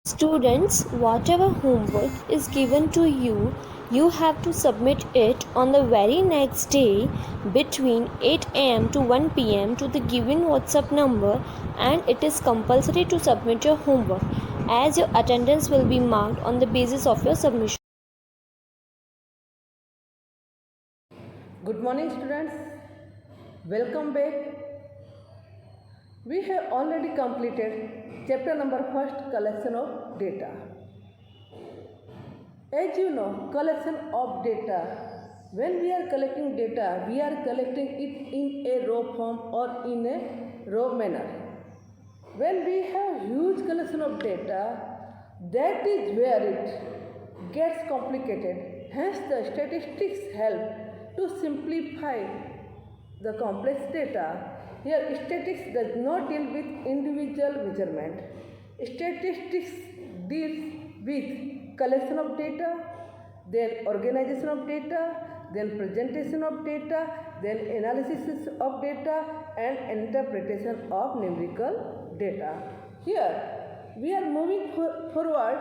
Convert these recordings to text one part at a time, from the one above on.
Students, whatever homework is given to you, you have to submit it on the very next day between 8 am to 1 pm to the given WhatsApp number, and it is compulsory to submit your homework as your attendance will be marked on the basis of your submission. Good morning, students. Welcome back. We have already completed chapter number first, collection of data. As you know, collection of data, when we are collecting data, we are collecting it in a raw form or in a raw manner. When we have huge collection of data, that is where it gets complicated. Hence, the statistics help to simplify the complex data. Here, statistics does not deal with individual measurement. Statistics deals with collection of data, then organization of data, then presentation of data, then analysis of data, and interpretation of numerical data. Here, we are moving forward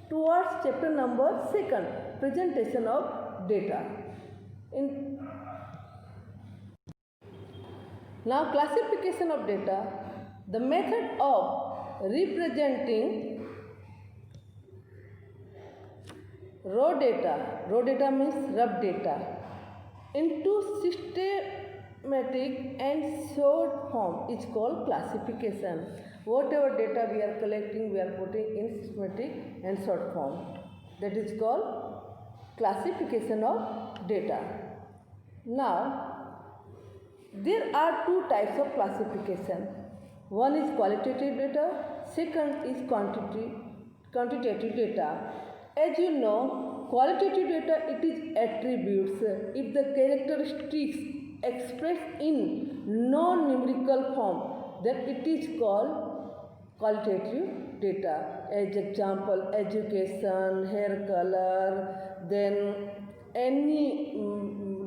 towards chapter number 2, presentation of data. Now, classification of data, the method of representing raw data means rough data, into systematic and short form is called classification. Whatever data we are collecting, we are putting in systematic and short form. That is called classification of data. Now, there are two types of classification. One is qualitative data, second is quantitative data. As you know, qualitative data, it is attributes. If the characteristics expressed in non-numerical form, then it is called qualitative data. As example, education, hair color, then any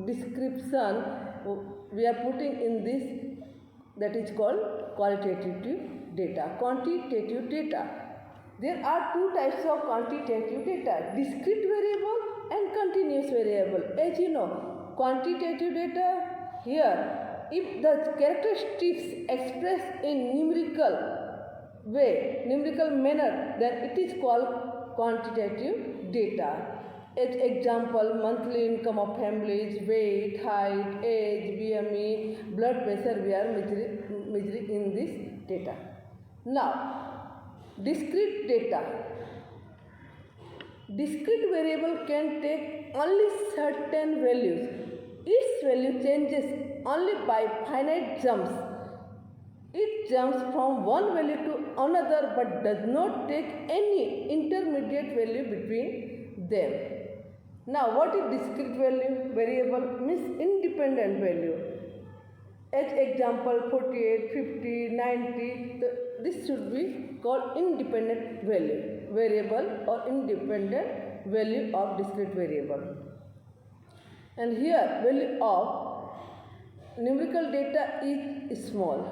description we are putting in this, that is called qualitative data. Quantitative data, there are two types of quantitative data, discrete variable and continuous variable. As you know, quantitative data, here if the characteristics expressed in numerical manner, then it is called quantitative data. As example, monthly income of families, weight, height, age, BME, blood pressure, we are measuring in this data. Now, discrete data. Discrete variable can take only certain values. Its value changes only by finite jumps. It jumps from one value to another but does not take any intermediate value between them. Now, what is discrete variable? Means independent value. As example, 48, 50, 90, this should be called independent variable or independent value of discrete variable. And here, value of numerical data is small.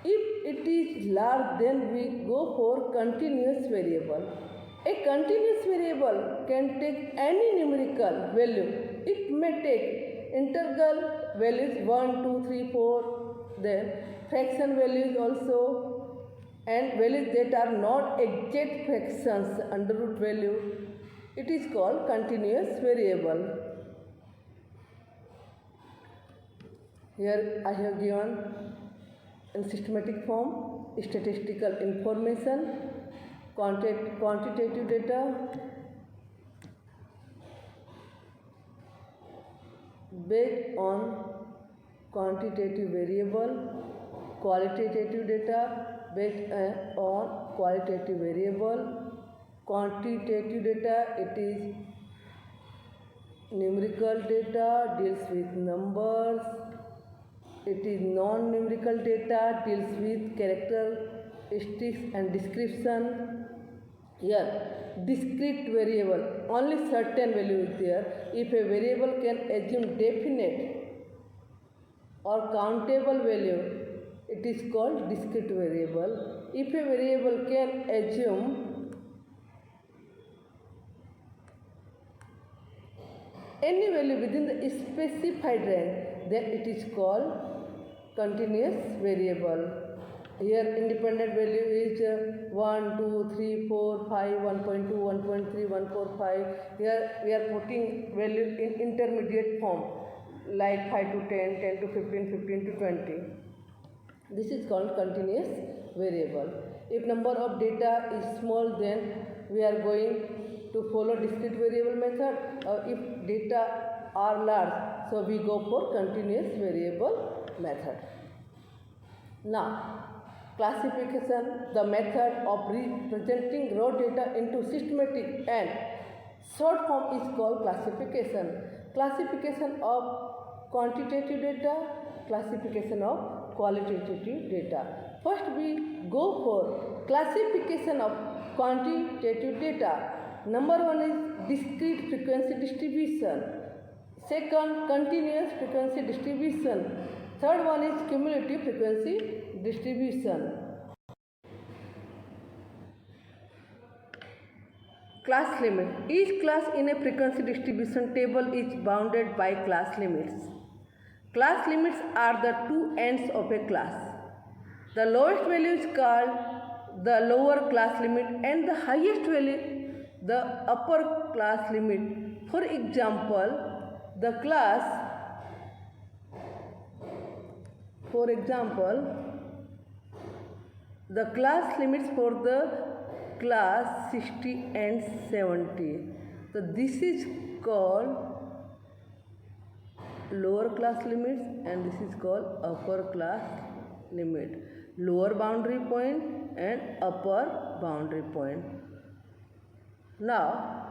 If it is large, then we go for continuous variable. A continuous variable can take any numerical value. It may take integral values 1, 2, 3, 4, then fraction values also, and values that are not exact fractions, under root value. It is called continuous variable. Here I have given in systematic form statistical information, quantitative data based on quantitative variable, qualitative data based on qualitative variable. Quantitative data, it is numerical data, deals with numbers. It is non-numerical data, deals with characteristics and description. Here, discrete variable, only certain value is there. If a variable can assume definite or countable value, It is called discrete variable. If a variable can assume any value within the specified range, then it is called continuous variable. Here independent value is 1, 2, 3, 4, 5, 1.2, 1.3, 145. Here we are putting value in intermediate form like 5 to 10, 10 to 15, 15 to 20. This is called continuous variable. If number of data is small, then we are going to follow discrete variable method. If data are large, so we go for continuous variable method. Now, classification, the method of representing raw data into systematic and short form is called classification. Classification of quantitative data, classification of qualitative data. First we go for classification of quantitative data. Number one is discrete frequency distribution. Second, continuous frequency distribution. Third one is cumulative frequency distribution. Class limit. Each class in a frequency distribution table is bounded by class limits. Class limits are the two ends of a class. The lowest value is called the lower class limit and the highest value the upper class limit. For example, the class limits for the class 60 and 70. So this is called lower class limits and this is called upper class limit. Lower boundary point and upper boundary point. Now,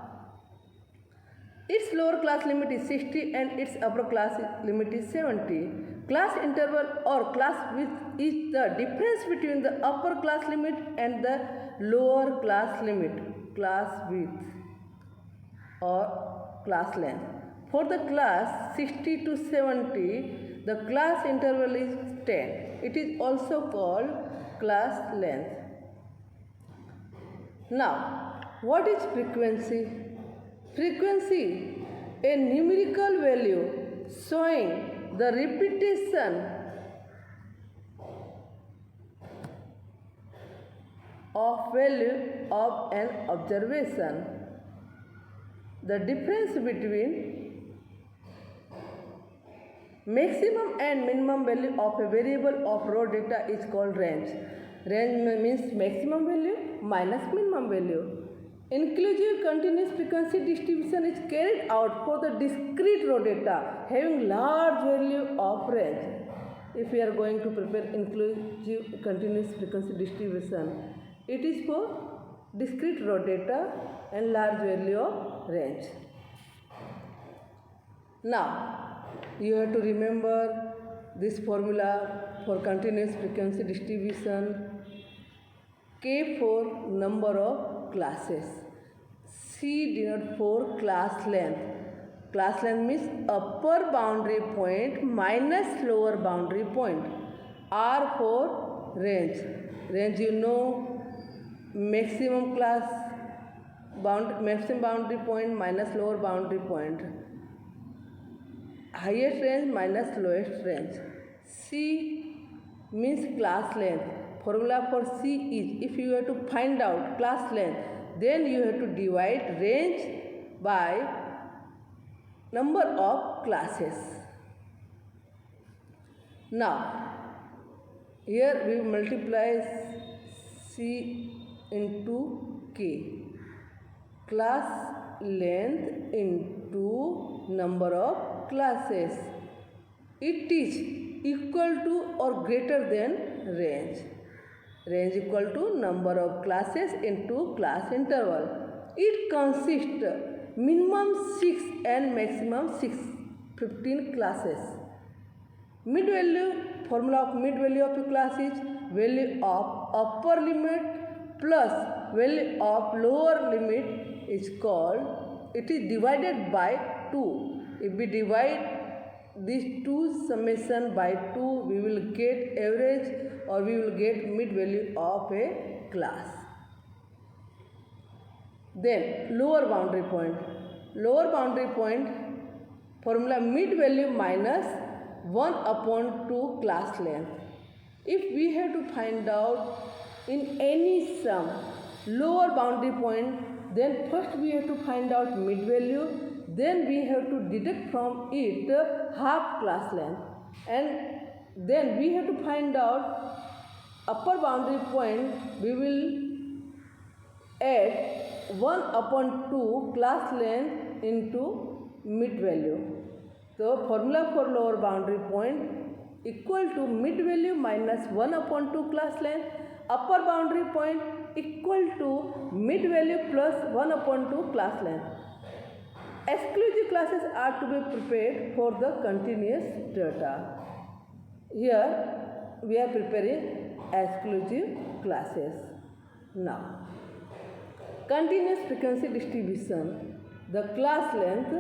its lower class limit is 60 and its upper class limit is 70. Class interval or class width is the difference between the upper class limit and the lower class limit, class width or class length. For the class 60 to 70, the class interval is 10. It is also called class length. Now, what is frequency? Frequency, a numerical value showing the repetition of value of an observation. The difference between maximum and minimum value of a variable of raw data is called range. Range means maximum value minus minimum value. Inclusive continuous frequency distribution is carried out for the discrete raw data having large value of range. If we are going to prepare inclusive continuous frequency distribution, it is for discrete raw data and large value of range. Now, you have to remember this formula for continuous frequency distribution. K for number of classes. C denotes for class length. Class length means upper boundary point minus lower boundary point. R for range. Range you know, maximum boundary point minus lower boundary point. Highest range minus lowest range. C means class length. Formula for C is, if you have to find out class length, then you have to divide range by number of classes. Now, here we multiply C into K. Class length into number of classes. It is equal to or greater than range. Range equal to number of classes into class interval. It consists minimum 6 and maximum 15 classes. Mid value, formula of mid value of a class is value of upper limit plus value of lower limit is called, it is divided by 2. If we divide these two summation by 2, we will get average or we will get mid value of a class. Then lower boundary point. Lower boundary point formula mid value minus 1 upon 2 class length. If we have to find out in any sum lower boundary point, then first we have to find out mid value, then we have to deduct from it half class length, and then we have to find out upper boundary point. We will add 1 upon 2 class length into mid value. So formula for lower boundary point equal to mid value minus 1 upon 2 class length, upper boundary point equal to mid value plus 1 upon 2 class length. Exclusive classes are to be prepared for the continuous data. Here we are preparing exclusive classes. Now, continuous frequency distribution. The class length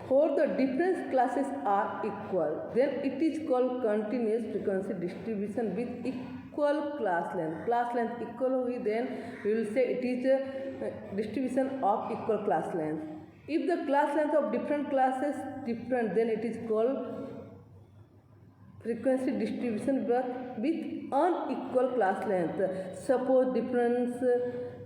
for the different classes are equal, then it is called continuous frequency distribution with equal class length. Class length equal होगी, then we will say it is a distribution of equal class length. If the class length of different classes different, then it is called frequency distribution with unequal class length. Suppose difference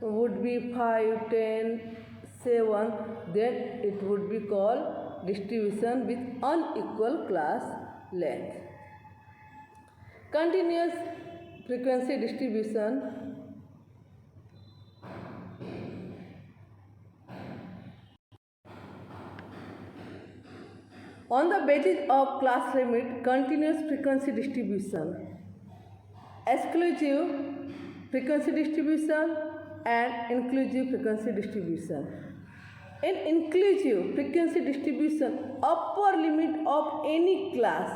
would be 5, 10, 7, then it would be called distribution with unequal class length. Continuous frequency distribution on the basis of class limit, continuous frequency distribution, exclusive frequency distribution and inclusive frequency distribution. In inclusive frequency distribution, upper limit of any class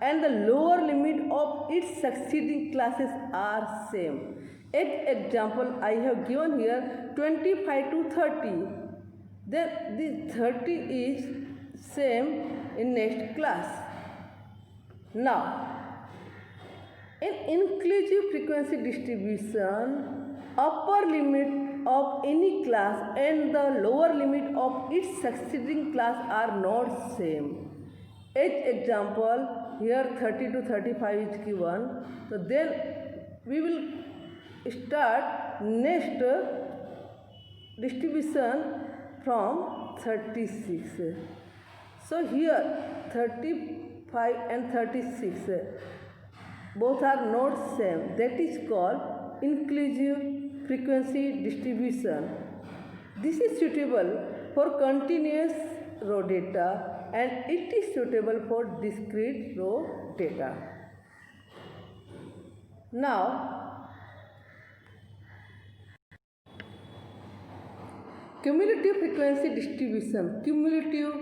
and the lower limit of its succeeding classes are same. Example I have given here 25 to 30. Then this 30 is same in next class. Now, in inclusive frequency distribution, upper limit of any class and the lower limit of its succeeding class are not same. Example, here 30 to 35 is given. So then we will start next distribution from 36. So here 35 and 36 both are not same. That is called inclusive frequency distribution. This is suitable for continuous row data and it is suitable for discrete row data. Now, cumulative frequency distribution. Cumulative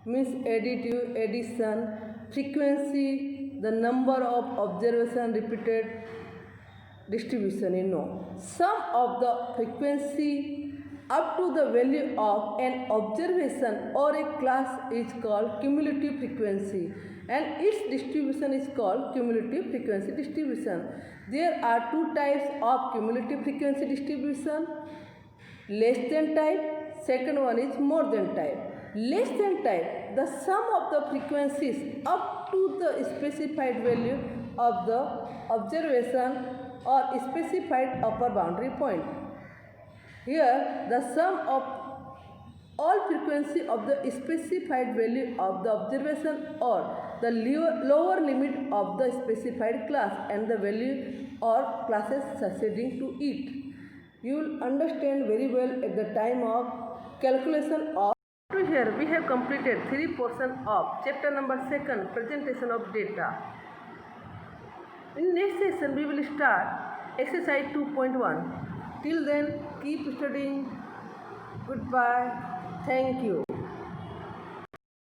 means additive, addition, frequency, the number of observation repeated distribution, sum of the frequency up to the value of an observation or a class is called cumulative frequency and its distribution is called cumulative frequency distribution. There are two types of cumulative frequency distribution, less than type, second one is more than type. Less than type, the sum of the frequencies up to the specified value of the observation or specified upper boundary point. Here, the sum of all frequency of the specified value of the observation or the lower limit of the specified class and the value or classes succeeding to it. You will understand very well at the time of calculation of. Here we have completed 3 portions of chapter number 2, presentation of data. In next session we will start exercise 2.1. Till then keep studying. Goodbye. Thank you.